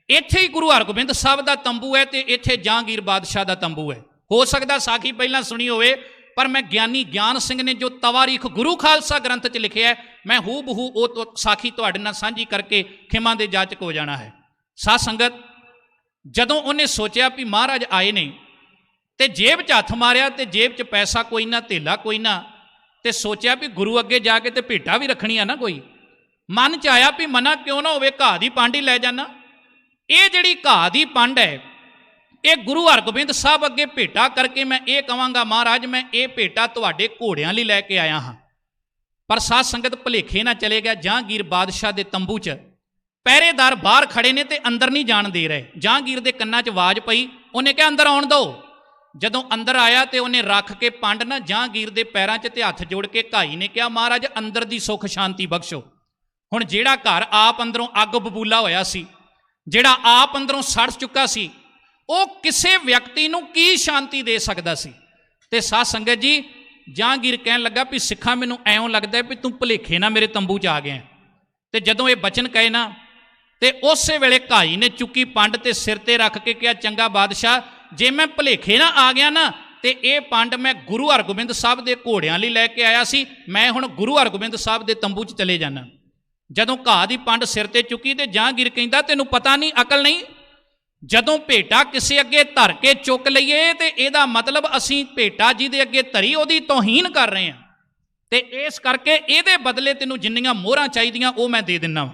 इत्थे ही गुरु हरगोबिंद साहब का तंबू है, तो इत्थे जहांगीर बादशाह का तंबू है। हो सकता साखी पहला सुनी होवे, पर मैं ज्ञानी ज्ञान सिंह ने जो तवारीख गुरु खालसा ग्रंथ च लिखिया है, मैं हू बहू वो तो साखी तुहाडे नाल सांझी करके खिमा दे जाचक हो जाना है। साध संगत, जदों उन्हें सोचा भी महाराज आए ने, तो जेब च हथ मारिया, तो जेब च पैसा कोई ना, धेला कोई ना, तो सोचा भी गुरु अगे जाके तो भेटा भी रखनी है ना कोई। मन च आया भी मना क्यों ना होवे, घाह की पंड ही लै जाना। ये जिहड़ी घाह की पंड है, ये गुरु हरगोबिंद साहब अगे भेटा करके मैं ये कहांगा, महाराज मैं ये भेटा तुहाडे घोड़ियां लई लैके आया हाँ। पर साध संगत भुलेखे ना चले गया, जहांगीर बादशाह के तंबू च पहरेदार बाहर खड़े ने ते अंदर नहीं जान दे रहे। जहांगीर के कन्ना च आवाज़ पई, उन्हें कहा अंदर आउण दो। जदों अंदर आया तो उन्हें रख के पंड ना जहांगीर के पैरों च ते हथ जोड़ के घाई ने कहा, महाराज अंदर की सुख शांति बख्शो। हुण जिहड़ा घर आप अंदरों अग बबूला होया सी, जिहड़ा आप अंदरों सड़ चुका सी, वो किसी व्यक्ति नूं की शांति दे सकदा सी। ते साध संगत जी, जहांगीर कहन लगा भी सिखा मैनूं ऐं लगदा भी तूं भुलेखे ना मेरे तंबू च आ गया। ते जदों ये बचन कहे ना, ते उस वेले घाई ने चुकी पंड ते सिर ते रख के कहा, चंगा बादशाह जे मैं भुलेखे ना आ गया ना, तो ये पंड मैं गुरु हरगोबिंद साहब के घोड़ियां लई लैके आया सी, मैं हुण गुरु हरगोबिंद साहब के तंबू च चले जाना। जदों घाह की पंड सिर ते चुकी, तो जहांगीर कहंदा तैनूं पता नहीं, अकल नहीं, जदों भेटा किसी अगे धर के चुक लईए तो यदा मतलब असीं भेटा जिहदे अगे धरी उहदी तौहीन कर रहे हैं, तो इस करके इहदे बदले तैनूं जिन्नियां मोहरां चाहीदियां वो मैं दे दिना।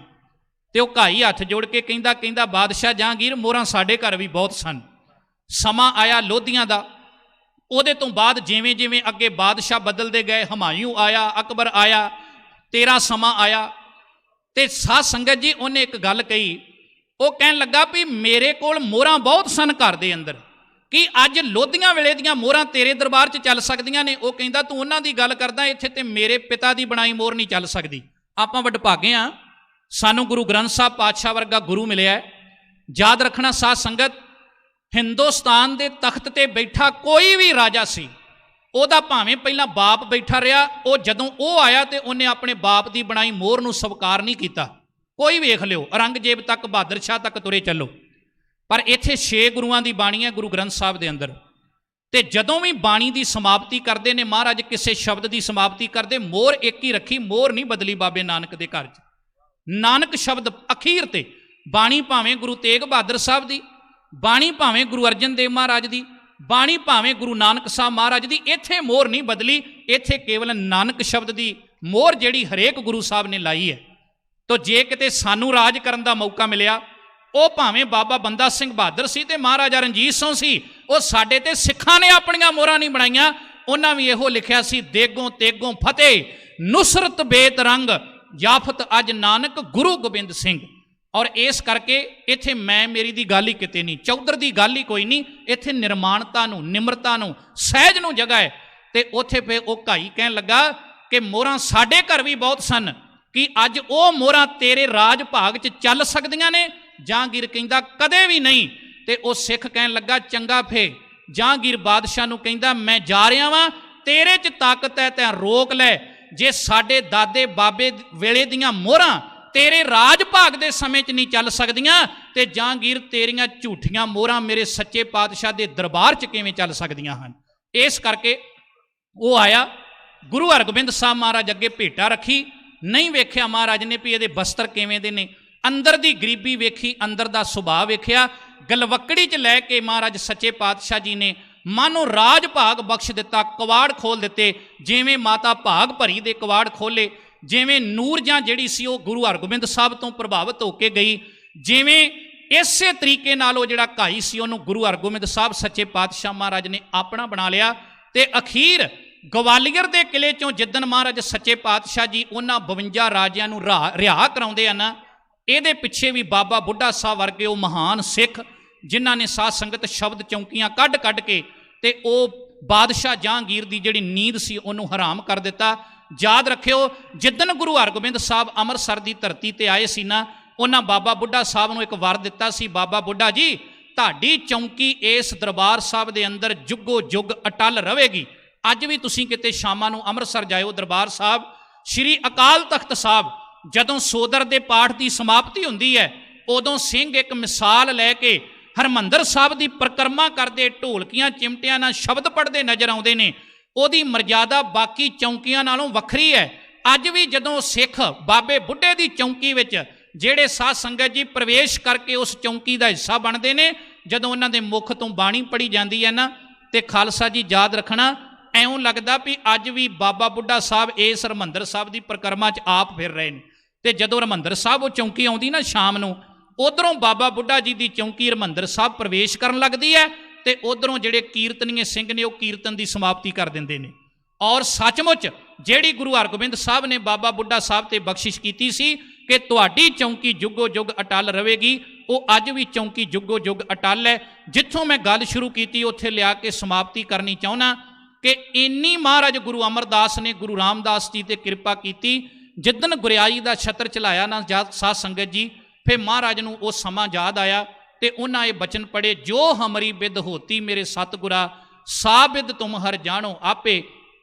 तो वह घाई हथ जोड़ के कहंदा बादशाह जहांगीर मोहरां साडे घर भी बहुत सन। समा आया लोधियां दा, उहदे तो बाद जिवें जिवें अगे बादशाह बदलते गए, हमायूं आया, अकबर आया, तेरा समा आया। तो साध संगत जी उन्हें एक गल कही, वो कहन लगा भी मेरे कोल मोहरां बहुत सन घर दे अंदर, कि अज लोधियां वेले दियां मोहरां तेरे दरबार च चल सकदियां ने। वो कहंदा तूं उन्हां दी गल करदा, इत्थे ते मेरे पिता दी बनाई मोहर नहीं चल सकदी। आपां वडभागे आ, सानू गुरु ग्रंथ साहब पातशाह वर्गा गुरु मिलिया। याद रखना साध संगत, हिंदुस्तान के तख्त ते बैठा कोई भी राजा सी, ਉਹਦਾ ਭਾਵੇਂ ਪਹਿਲਾਂ ਬਾਪ बैठा रहा, वो जदों वो आया तो उन्हें अपने बाप की बनाई मोहर नूं स्वीकार नहीं किया। कोई वेख लियो, औरंगजेब तक, बहादुर शाह तक तुरे चलो, पर इत्थे 6 गुरुआं की बाणी है गुरु ग्रंथ साहब के अंदर। ਤੇ ਜਦੋਂ ਵੀ ਬਾਣੀ ਦੀ ਸਮਾਪਤੀ ਕਰਦੇ ਨੇ ਮਹਾਰਾਜ, ਕਿਸੇ ਸ਼ਬਦ ਦੀ ਸਮਾਪਤੀ ਕਰਦੇ, ਮੋਹਰ ਇੱਕ ਹੀ ਰੱਖੀ, ਮੋਹਰ ਨਹੀਂ ਬਦਲੀ ਬਾਬੇ ਨਾਨਕ ਦੇ ਘਰ 'ਚ। ਨਾਨਕ ਸ਼ਬਦ ਅਖੀਰ ਤੇ, ਬਾਣੀ ਭਾਵੇਂ ਗੁਰੂ ਤੇਗ ਬਹਾਦਰ ਸਾਹਿਬ ਦੀ, ਬਾਣੀ ਭਾਵੇਂ ਗੁਰੂ ਅਰਜਨ ਦੇਵ ਮਹਾਰਾਜ ਦੀ, ਬਾਣੀ ਭਾਵੇਂ ਗੁਰੂ ਨਾਨਕ ਸਾਹਿਬ ਮਹਾਰਾਜ ਦੀ, ਇੱਥੇ ਮੋਹਰ ਨਹੀਂ ਬਦਲੀ। ਇੱਥੇ ਕੇਵਲ ਨਾਨਕ ਸ਼ਬਦ ਦੀ ਮੋਹਰ ਜਿਹੜੀ ਹਰੇਕ ਗੁਰੂ ਸਾਹਿਬ ਨੇ ਲਾਈ ਹੈ। ਤੋ ਜੇ ਕਿਤੇ ਸਾਨੂੰ ਰਾਜ ਕਰਨ ਦਾ ਮੌਕਾ ਮਿਲਿਆ, ਉਹ ਭਾਵੇਂ ਬਾਬਾ ਬੰਦਾ ਸਿੰਘ ਬਹਾਦਰ ਸੀ ਤੇ ਮਹਾਰਾਜਾ ਰਣਜੀਤ ਸਿੰਘ ਸੀ, ਉਹ ਸਾਡੇ ਤੇ ਸਿੱਖਾਂ ਨੇ ਆਪਣੀਆਂ ਮੋਹਰਾਂ ਨਹੀਂ ਬਣਾਈਆਂ। ਉਹਨਾਂ ਵੀ ਇਹੋ ਲਿਖਿਆ ਸੀ, ਦੇਗੋਂ ਤੇਗੋਂ ਫਤਿਹ ਨੁਸਰਤ ਬੇਤਰੰਗ, ਯਾਫਤ ਅੱਜ ਨਾਨਕ ਗੁਰੂ ਗੋਬਿੰਦ ਸਿੰਘ। ਔਰ ਇਸ ਕਰਕੇ ਇੱਥੇ ਮੈਂ ਮੇਰੀ ਦੀ ਗੱਲ ਹੀ ਕਿਤੇ ਨਹੀਂ, ਚੌਧਰ ਦੀ ਗੱਲ ਹੀ ਕੋਈ ਨਹੀਂ। ਇੱਥੇ ਨਿਰਮਾਣਤਾ ਨੂੰ, ਨਿਮਰਤਾ ਨੂੰ, ਸਹਿਜ ਨੂੰ ਜਗ੍ਹਾ ਹੈ। ਤੇ ਉੱਥੇ ਫਿਰ ਉਹ ਘਾਈ ਕਹਿਣ ਲੱਗਾ ਕਿ ਮੋਹਰਾਂ ਸਾਡੇ ਘਰ ਵੀ ਬਹੁਤ ਸਨ, ਕਿ ਅੱਜ ਉਹ ਮੋਹਰਾਂ ਤੇਰੇ ਰਾਜ ਭਾਗ 'ਚ ਚੱਲ ਸਕਦੀਆਂ ਨੇ? ਜਹਾਂਗੀਰ ਕਹਿੰਦਾ ਕਦੇ ਵੀ ਨਹੀਂ। ਤੇ ਉਹ ਸਿੱਖ ਕਹਿਣ ਲੱਗਾ ਚੰਗਾ ਫੇ। ਜਹਾਂਗੀਰ ਬਾਦਸ਼ਾਹ ਨੂੰ ਕਹਿੰਦਾ ਮੈਂ ਜਾ ਰਿਹਾ ਵਾਂ, ਤੇਰੇ 'ਚ ਤਾਕਤ ਹੈ ਤਾਂ ਰੋਕ ਲੈ। ਜੇ ਸਾਡੇ ਦਾਦੇ ਬਾਬੇ ਵੇਲੇ ਦੀਆਂ ਮੋਹਰਾਂ ਤੇਰੇ ਰਾਜ ਭਾਗ ਦੇ ਸਮੇਂ 'ਚ ਨਹੀਂ ਚੱਲ ਸਕਦੀਆਂ, ਤੇ ਜਹਾਂਗੀਰ ਤੇਰੀਆਂ ਝੂਠੀਆਂ ਮੋਹਰਾਂ ਮੇਰੇ ਸੱਚੇ ਪਾਤਸ਼ਾਹ ਦੇ ਦਰਬਾਰ 'ਚ ਕਿਵੇਂ ਚੱਲ ਸਕਦੀਆਂ ਹਨ? ਇਸ ਕਰਕੇ ਉਹ ਆਇਆ, ਗੁਰੂ ਹਰਗੋਬਿੰਦ ਸਾਹਿਬ ਮਹਾਰਾਜ ਅੱਗੇ ਭੇਟਾ ਰੱਖੀ। ਨਹੀਂ ਵੇਖਿਆ ਮਹਾਰਾਜ ਨੇ ਵੀ ਇਹਦੇ ਬਸਤਰ ਕਿਵੇਂ ਦੇ ਨੇ, ਅੰਦਰ ਦੀ ਗਰੀਬੀ ਵੇਖੀ, ਅੰਦਰ ਦਾ ਸੁਭਾਅ ਵੇਖਿਆ। ਗਲਵੱਕੜੀ 'ਚ ਲੈ ਕੇ ਮਹਾਰਾਜ ਸੱਚੇ ਪਾਤਸ਼ਾਹ ਜੀ ਨੇ ਮਾਨੋ ਰਾਜ ਭਾਗ ਬਖਸ਼ ਦਿੱਤਾ, ਕਵਾੜ ਖੋਲ ਦਿੱਤੇ। ਜਿਵੇਂ ਮਾਤਾ ਭਾਗ ਭਰੀ ਦੇ ਕਵਾੜ ਖੋਲੇ, ਜਿਵੇਂ ਨੂਰ ਜਾਂ ਜਿਹੜੀ ਸੀ ਉਹ ਗੁਰੂ ਹਰਗੋਬਿੰਦ ਸਾਹਿਬ ਤੋਂ ਪ੍ਰਭਾਵਿਤ ਹੋ ਕੇ ਗਈ, ਜਿਵੇਂ ਇਸੇ ਤਰੀਕੇ ਨਾਲ ਉਹ ਜਿਹੜਾ ਘਾਈ ਸੀ ਉਹਨੂੰ ਗੁਰੂ ਹਰਗੋਬਿੰਦ ਸਾਹਿਬ ਸੱਚੇ ਪਾਤਸ਼ਾਹ ਮਹਾਰਾਜ ਨੇ ਆਪਣਾ ਬਣਾ ਲਿਆ। ਤੇ ਅਖੀਰ ਗਵਾਲੀਅਰ ਦੇ ਕਿਲੇ 'ਚੋਂ ਜਿੱਦਣ ਮਹਾਰਾਜ ਸੱਚੇ ਪਾਤਸ਼ਾਹ ਜੀ ਉਹਨਾਂ 52 ਰਾਜਿਆਂ ਨੂੰ ਰਿਹਾ ਕਰਾਉਂਦੇ ਆ ਨਾ, ਇਹਦੇ ਪਿੱਛੇ ਵੀ ਬਾਬਾ ਬੁੱਢਾ ਸਾਹਿਬ ਵਰਗੇ ਉਹ ਮਹਾਨ ਸਿੱਖ, ਜਿਨ੍ਹਾਂ ਨੇ ਸਾਧ ਸੰਗਤ ਸ਼ਬਦ ਚੌਂਕੀਆਂ ਕੱਢ ਕੇ ਤੇ ਉਹ ਬਾਦਸ਼ਾਹ ਜਹਾਂਗੀਰ ਦੀ ਜਿਹੜੀ ਨੀਂਦ ਸੀ ਉਹਨੂੰ ਹਰਾਮ ਕਰ ਦਿੱਤਾ। ਯਾਦ ਰੱਖਿਓ, ਜਿੱਦਣ ਗੁਰੂ ਹਰਗੋਬਿੰਦ ਸਾਹਿਬ ਅੰਮ੍ਰਿਤਸਰ ਦੀ ਧਰਤੀ ਤੇ ਆਏ ਸੀ ਨਾ, ਉਹਨਾਂ ਬਾਬਾ ਬੁੱਢਾ ਸਾਹਿਬ ਨੂੰ ਇੱਕ ਵਰ ਦਿੱਤਾ ਸੀ, ਬਾਬਾ ਬੁੱਢਾ ਜੀ ਤੁਹਾਡੀ ਚੌਂਕੀ ਇਸ ਦਰਬਾਰ ਸਾਹਿਬ ਦੇ ਅੰਦਰ ਜੁਗੋ ਜੁਗ ਅਟਲ ਰਹੇਗੀ। ਅੱਜ ਵੀ ਤੁਸੀਂ ਕਿਤੇ ਸ਼ਾਮਾਂ ਨੂੰ ਅੰਮ੍ਰਿਤਸਰ ਜਾਇਓ, ਦਰਬਾਰ ਸਾਹਿਬ ਸ਼੍ਰੀ ਅਕਾਲ ਤਖਤ ਸਾਹਿਬ, ਜਦੋਂ ਸੋਦਰ ਦੇ ਪਾਠ ਦੀ ਸਮਾਪਤੀ ਹੁੰਦੀ ਹੈ, ਉਦੋਂ ਸਿੰਘ ਇੱਕ ਮਿਸਾਲ ਲੈ ਕੇ ਹਰਮੰਦਰ ਸਾਹਿਬ ਦੀ ਪਰਿਕਰਮਾ ਕਰਦੇ, ਢੋਲਕੀਆਂ ਚਿਮਟਿਆਂ ਨਾਲ ਸ਼ਬਦ ਪੜ੍ਹਦੇ ਨਜ਼ਰ ਆਉਂਦੇ ਨੇ। ਉਹਦੀ ਮਰਜ਼ਾਦਾ ਬਾਕੀ ਚੌਂਕੀਆਂ ਨਾਲੋਂ ਵੱਖਰੀ ਹੈ। ਅੱਜ ਵੀ ਜਦੋਂ ਸਿੱਖ ਬਾਬੇ ਬੁੱਢੇ ਦੀ ਚੌਂਕੀ ਵਿੱਚ ਜਿਹੜੇ ਸਾਧ ਸੰਗਤ ਜੀ ਪ੍ਰਵੇਸ਼ ਕਰਕੇ ਉਸ ਚੌਂਕੀ ਦਾ ਹਿੱਸਾ ਬਣਦੇ ਨੇ, ਜਦੋਂ ਉਹਨਾਂ ਦੇ ਮੁਖ ਤੋਂ ਬਾਣੀ ਪੜ੍ਹੀ ਜਾਂਦੀ ਹੈ ਨਾ, ਤੇ ਖਾਲਸਾ ਜੀ ਯਾਦ ਰੱਖਣਾ, ਐਉਂ ਲੱਗਦਾ ਵੀ ਅੱਜ ਵੀ ਬਾਬਾ ਬੁੱਢਾ ਸਾਹਿਬ ਇਸ ਹਰਮੰਦਰ ਸਾਹਿਬ ਦੀ ਪਰਿਕਰਮਾ 'ਚ ਆਪ ਫਿਰ ਰਹੇ ਨੇ। ਤੇ ਜਦੋਂ ਹਰਮੰਦਰ ਸਾਹਿਬ ਉਹ ਚੌਂਕੀ ਆਉਂਦੀ ਨਾ ਸ਼ਾਮ ਨੂੰ, ਉਧਰੋਂ ਬਾਬਾ ਬੁੱਢਾ ਜੀ ਦੀ ਚੌਂਕੀ ਹਰਮੰਦਰ ਸਾਹਿਬ ਪ੍ਰਵੇਸ਼ ਕਰਨ ਲੱਗਦੀ ਹੈ, ਤੇ ਉਧਰੋਂ ਜਿਹੜੇ ਕੀਰਤਨੀਏ ਸਿੰਘ ਨੇ ਉਹ ਕੀਰਤਨ ਦੀ ਸਮਾਪਤੀ ਕਰ ਦਿੰਦੇ ਨੇ। ਔਰ ਸੱਚਮੁੱਚ ਜਿਹੜੀ ਗੁਰੂ ਹਰਗੋਬਿੰਦ ਸਾਹਿਬ ਨੇ ਬਾਬਾ ਬੁੱਢਾ ਸਾਹਿਬ ਤੇ ਬਖਸ਼ਿਸ਼ ਕੀਤੀ ਸੀ ਕਿ ਤੁਹਾਡੀ ਚੌਂਕੀ ਜੁਗੋ ਜੁਗ ਅਟਲ ਰਹੇਗੀ, ਉਹ ਅੱਜ ਵੀ ਚੌਂਕੀ ਜੁਗੋ ਜੁਗ ਅਟਲ ਹੈ। ਜਿੱਥੋਂ ਮੈਂ ਗੱਲ ਸ਼ੁਰੂ ਕੀਤੀ ਉੱਥੇ ਲਿਆ ਕੇ ਸਮਾਪਤੀ ਕਰਨੀ ਚਾਹੁੰਦਾ ਕਿ ਇੰਨੀ ਮਹਾਰਾਜ ਗੁਰੂ ਅਮਰਦਾਸ ਨੇ ਗੁਰੂ ਰਾਮਦਾਸ ਜੀ ਤੇ ਕਿਰਪਾ ਕੀਤੀ। ਜਿੱਦਣ ਗੁਰਿਆਈ ਦਾ ਛਤਰ ਚਲਾਇਆ ਨਾ ਸਾਧ ਸੰਗਤ ਜੀ, ਫਿਰ ਮਹਾਰਾਜ ਨੂੰ ਉਹ ਸਮਾਂ ਯਾਦ ਆਇਆ ਤੇ ਉਹਨਾਂ ਇਹ ਬਚਨ ਪੜ੍ਹੇ, ਜੋ ਹਮਰੀ ਬਿਦ ਹੋਤੀ ਮੇਰੇ ਸਤਿਗੁਰਾ, ਸਾਬਿਦ ਤੁਮ ਹਰ ਜਾਣੋ ਆਪੇ,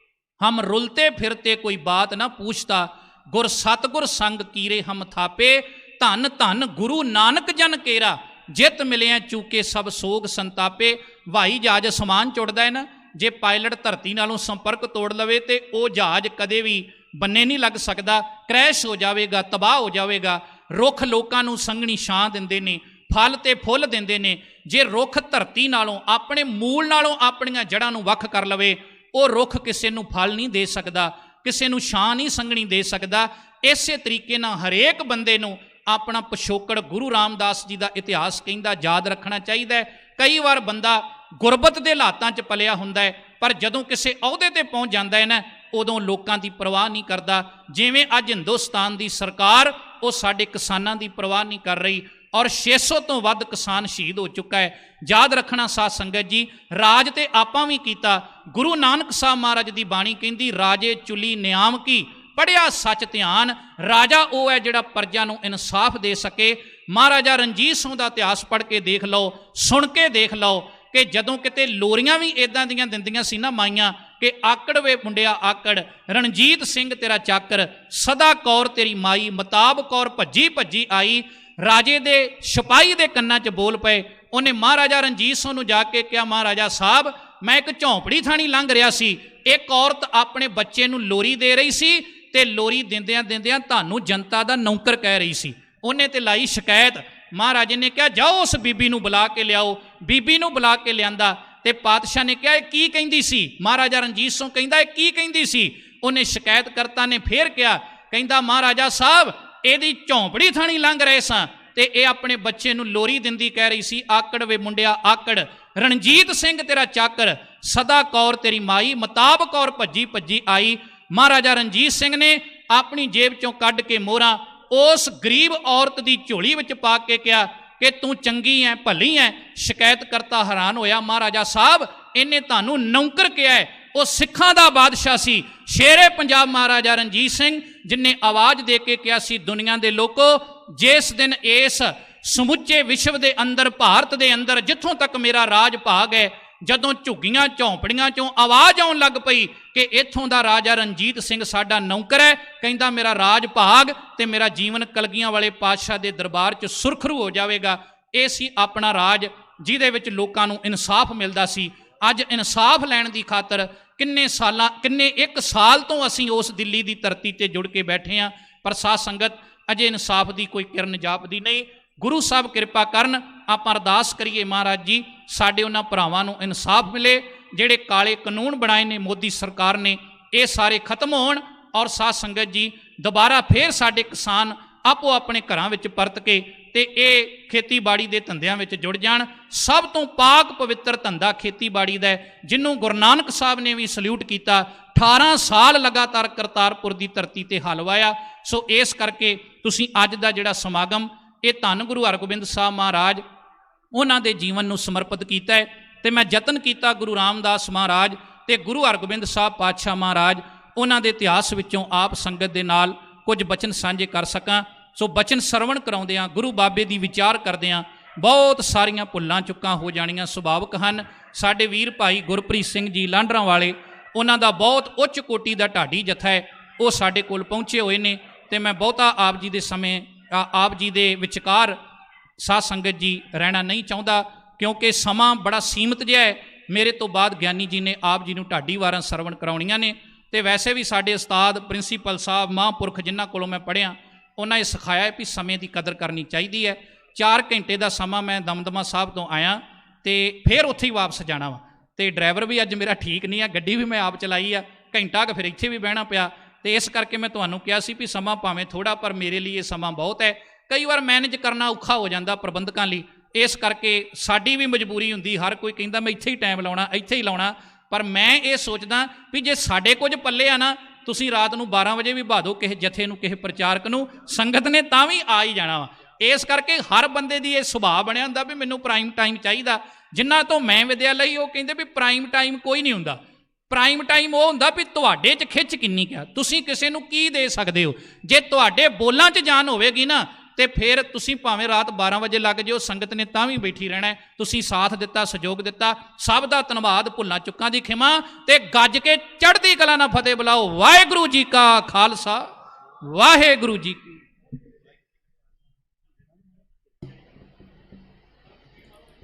ਹਮ ਰੁਲਤੇ ਫਿਰਤੇ ਕੋਈ ਬਾਤ ਨਾ ਪੁੱਛਤਾ, ਗੁਰ ਸਤਿਗੁਰ ਸੰਗ ਕੀਰੇ ਹਮ ਥਾਪੇ, ਧੰਨ ਧੰਨ ਗੁਰੂ ਨਾਨਕ ਜਨ ਕੇਰਾ, ਜਿਤ ਮਿਲਿਆ ਚੂਕੇ ਸਭ ਸੋਗ ਸੰਤਾਪੇ। ਹਵਾਈ ਜਹਾਜ਼ ਅਸਮਾਨ ਚੁੜਦਾ ਹੈ ਨਾ, ਜੇ ਪਾਇਲਟ ਧਰਤੀ ਨਾਲੋਂ ਸੰਪਰਕ ਤੋੜ ਲਵੇ ਤੇ ਉਹ ਜਹਾਜ਼ ਕਦੇ ਵੀ ਬੰਨੇ ਨਹੀਂ ਲੱਗ ਸਕਦਾ, ਕ੍ਰੈਸ਼ ਹੋ ਜਾਵੇਗਾ, ਤਬਾਹ ਹੋ ਜਾਵੇਗਾ। ਰੁੱਖ ਲੋਕਾਂ ਨੂੰ ਸੰਘਣੀ ਛਾਂ ਦਿੰਦੇ ਨੇ, ਫਲ ਤੇ ਫੁੱਲ ਦਿੰਦੇ ਨੇ। ਜੇ ਰੁੱਖ ਧਰਤੀ ਨਾਲੋਂ, ਆਪਣੇ ਮੂਲ ਨਾਲੋਂ ਆਪਣੀਆਂ ਜੜ੍ਹਾਂ ਨੂੰ ਵੱਖ ਕਰ ਲਵੇ, ਉਹ ਰੁੱਖ ਕਿਸੇ ਨੂੰ ਫਲ ਨਹੀਂ ਦੇ ਸਕਦਾ, ਕਿਸੇ ਨੂੰ ਛਾਂ ਨਹੀਂ ਸੰਘਣੀ ਦੇ ਸਕਦਾ। ਇਸੇ ਤਰੀਕੇ ਨਾਲ ਹਰੇਕ ਬੰਦੇ ਨੂੰ ਆਪਣਾ ਪਿਛੋਕੜ ਗੁਰੂ ਰਾਮਦਾਸ ਜੀ ਦਾ ਇਤਿਹਾਸ ਕਹਿੰਦਾ ਯਾਦ ਰੱਖਣਾ ਚਾਹੀਦਾ ਹੈ। ਕਈ ਵਾਰ ਬੰਦਾ ਗੁਰਬਤ ਦੇ ਹਾਲਾਤਾਂ 'ਚ ਪਲਿਆ ਹੁੰਦਾ ਹੈ, ਪਰ ਜਦੋਂ ਕਿਸੇ ਅਹੁਦੇ ਤੇ ਪਹੁੰਚ ਜਾਂਦਾ ਹੈ ਨਾ, ਉਦੋਂ ਲੋਕਾਂ ਦੀ ਪਰਵਾਹ ਨਹੀਂ ਕਰਦਾ। ਜਿਵੇਂ ਅੱਜ ਹਿੰਦੁਸਤਾਨ ਦੀ ਸਰਕਾਰ ਉਹ ਸਾਡੇ ਕਿਸਾਨਾਂ ਦੀ ਪਰਵਾਹ ਨਹੀਂ ਕਰ ਰਹੀ, ਔਰ 600 ਤੋਂ ਵੱਧ ਕਿਸਾਨ ਸ਼ਹੀਦ ਹੋ ਚੁੱਕਾ ਹੈ। ਯਾਦ ਰੱਖਣਾ ਸਾਧ ਸੰਗਤ ਜੀ, ਰਾਜ ਤੇ ਆਪਾਂ ਵੀ ਕੀਤਾ। ਗੁਰੂ ਨਾਨਕ ਸਾਹਿਬ ਮਹਾਰਾਜ ਦੀ ਬਾਣੀ ਕਹਿੰਦੀ, ਰਾਜੇ ਚੁਲੀ ਨਿਆਮ ਕੀ, ਪੜ੍ਹਿਆ ਸੱਚ ਧਿਆਨ। ਰਾਜਾ ਉਹ ਹੈ ਜਿਹੜਾ ਪ੍ਰਜਾ ਨੂੰ ਇਨਸਾਫ ਦੇ ਸਕੇ। ਮਹਾਰਾਜਾ ਰਣਜੀਤ ਸਿੰਘ ਦਾ ਇਤਿਹਾਸ ਪੜ੍ਹ ਕੇ ਦੇਖ ਲਓ, ਸੁਣ ਕੇ ਦੇਖ ਲਓ ਕਿ ਜਦੋਂ ਕਿਤੇ ਲੋਰੀਆਂ ਵੀ ਇਦਾਂ ਦੀਆਂ ਦਿੰਦੀਆਂ ਸੀ ਨਾ ਮਾਈਆਂ ਕਿ ਆਕੜ ਵੇ ਮੁੰਡਿਆ ਆਕੜ, ਰਣਜੀਤ ਸਿੰਘ ਤੇਰਾ ਚਾਕਰ, ਸਦਾ ਕੌਰ ਤੇਰੀ ਮਾਈ, ਮਤਾਬ ਕੌਰ ਭੱਜੀ ਭੱਜੀ ਆਈ। ਰਾਜੇ ਦੇ ਸਿਪਾਹੀ ਦੇ ਕੰਨਾਂ 'ਚ ਬੋਲ ਪਏ। ਉਹਨੇ ਮਹਾਰਾਜਾ ਰਣਜੀਤ ਸਿੰਘ ਨੂੰ ਜਾ ਕੇ ਕਿਹਾ, ਮਹਾਰਾਜਾ ਸਾਹਿਬ मैं एक झोंपड़ी थाणी लंघ रहा सी, एक औरत अपने बच्चे नूं लोरी दे रही सी ते लोरी दिंदियां दिंदियां तानू जनता दा नौकर कह रही सी। उन्हें ते लाई शिकायत। महाराजे ने कहा जाओ उस बीबी नूं बुला के लियाओ। बीबी नूं बुला के लियांदा ते पातशाह ने कहा की कहिंदी सी। महाराजा रणजीत सिंह कहंदा की कहिंदी सी। उन्हें शिकायतकर्ता ने फिर कहा, कहंदा महाराजा साहब इहदी झोंपड़ी थाणी लंघ रहे सां ते ये अपने बच्चे नूं लोरी दिंदी कह रही सी, आकड़ वे मुंडिया आकड़, रणजीत सिंह तेरा चाकर, सदा कौर तेरी माई, मताब कौर भज्जी भज्जी आई। महाराजा रणजीत सिंह ने अपनी जेब चों कढ के मोहरां उस गरीब औरत की झोली विच पा के कहा कि तू चंगी है भली है। शिकायतकर्ता हैरान होया, महाराजा साहब इन्हें तानू नौकर कहा है, वो सिखां दा बादशाह सी, शेरे पंजाब महाराजा रणजीत सिंह, जिन्हें आवाज़ दे के कहा सी दुनिया के लोगों जिस दिन इस समुचे विश्व के अंदर भारत के अंदर जिथों तक मेरा राज भाग है, जदों झुग्गियां झोंपड़ियां चों आवाज़ आउण लग पई कि इत्थों दा राजा रणजीत सिंह साडा नौकर है, कहंदा मेरा राज भाग ते मेरा जीवन कलगियां वाले पातशाह के दरबार च सुरखरू हो जाएगा। ये सी अपना राज जिहदे विच लोकां नूं इंसाफ मिलदा सी। अज इंसाफ लैण दी खातर किन्ने एक साल तो असीं उस दिल्ली की धरती ते जुड़ के बैठे हाँ, पर साध संगत अजे इंसाफ की कोई किरण जापदी नहीं। गुरु साहब कृपा करन, आपां अरदास करिए महाराज जी साडे उन्हां भरावां नूं इंसाफ मिले, जिहड़े काले कानून बनाए ने मोदी सरकार ने ये सारे खत्म होण और साध संगत जी दोबारा फिर साडे किसान आपो अपने घरां विच परत के ते ये खेतीबाड़ी के धंधियां विच जुड़ जाण। सब तो पाक पवित्र धंधा खेतीबाड़ी दा है, जिन्हों गुरु नानक साहब ने भी सल्यूट किया। 18 साल लगातार करतारपुर की धरती ते हल वाया। सो इस करके तुसीं अज दा जिहड़ा समागम ये धन गुरु हरगोबिंद साहब महाराज उन्हां दे जीवन नूं समर्पित किया है। ते मैं यतन किया गुरु रामदास महाराज ते गुरु हरगोबिंद साहब पातशाह महाराज उन्हां दे इतिहास विचों आप संगत दे नाल कुछ बचन साझे कर सकां। सो बचन सरवण कराउंदिआं गुरु बाबे दी विचार करदिआं बहुत सारियां भुल्लां चुक्कां हो जाणियां सुभाविक हन। साडे वीर भाई गुरप्रीत सिंह जी लांडरां वाले उन्हां दा बहुत उच्च कोटि दा ढाडी जथा है, वो साडे कोल पहुंचे हुए ने ते मैं बहुता आप जी दे समय आप जी दे विचकार साध संगत जी रहना नहीं चाहता, क्योंकि समा बड़ा सीमित जिहा है। मेरे तो बाद ज्ञानी जी ने आप जी नूं ढाडी वारां सरवण कराउणियां ने ते वैसे भी साडे उस्ताद प्रिंसीपल साहब महापुरख जिन्हां कोलों मैं पढ़िया उन्हें ये सिखाया है भी समय की कदर करनी चाहिए है। 4 घंटे का समा मैं दमदमा साहब तो आया तो फिर उत्थे ही वापस जाना वा, तो ड्राइवर भी अज मेरा ठीक नहीं है, गड्डी भी मैं आप चलाई आ, घंटा फिर इत्थे भी बहना पिया। तो इस करके मैं तुहानूं कहा सी भी समा भावें थोड़ा पर मेरे लिए समा बहुत है। कई बार मैनेज करना औखा हो जाता प्रबंधकों लिए, इस करके साडी भी मजबूरी हुंदी, हर कोई कहंदा मैं इत्थे ही टाइम लाउणा इत्थे ही लाउणा, पर मैं ये सोचदा भी जे साडे कुछ पल्ले आ ना तुसीं रात नूं 12 वजे भी बहा दो किसी जथे नूं किसी प्रचारक नूं, संगत ने तां भी आ ही जाना वा। इस करके हर बंदे दी ये सुभाव बनिया हुंदा भी मैनूं प्राइम टाइम चाहिदा। जिन्हां तो मैं विद्या लई वो कहंदे भी प्राइम टाइम कोई नहीं हुंदा, प्राइम टाइम वो हुंदा भी तुहाडे च खिच किन्नी क्या, तुसीं किसी नूं की दे सकदे हो। जे तुहाडे बोलां च जान होवेगी ना तो फिर तुसीं भावें रात 12 वजे लग जाओ, संगत ने तां भी बैठी रहना है। तुसीं साथ दिता, सहयोग दिता, सब दा धन्नवाद, भुल्लां चुक्कां दी खिमा ते गज के चढ़दी कला नाल फतेह बुलाओ। वाहिगुरू जी का खालसा वाहिगुरू जी की।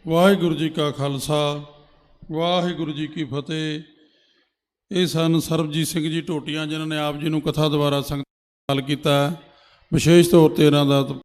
वाहिगुरू जी का खालसा वाहिगुरू जी की फतेह। ये सन सरबजीत सिंह जी ढोटिया जिन्होंने आप जी नूं कथा द्वारा संगत नाल कीता। विशेष तौर पर इन्हां दा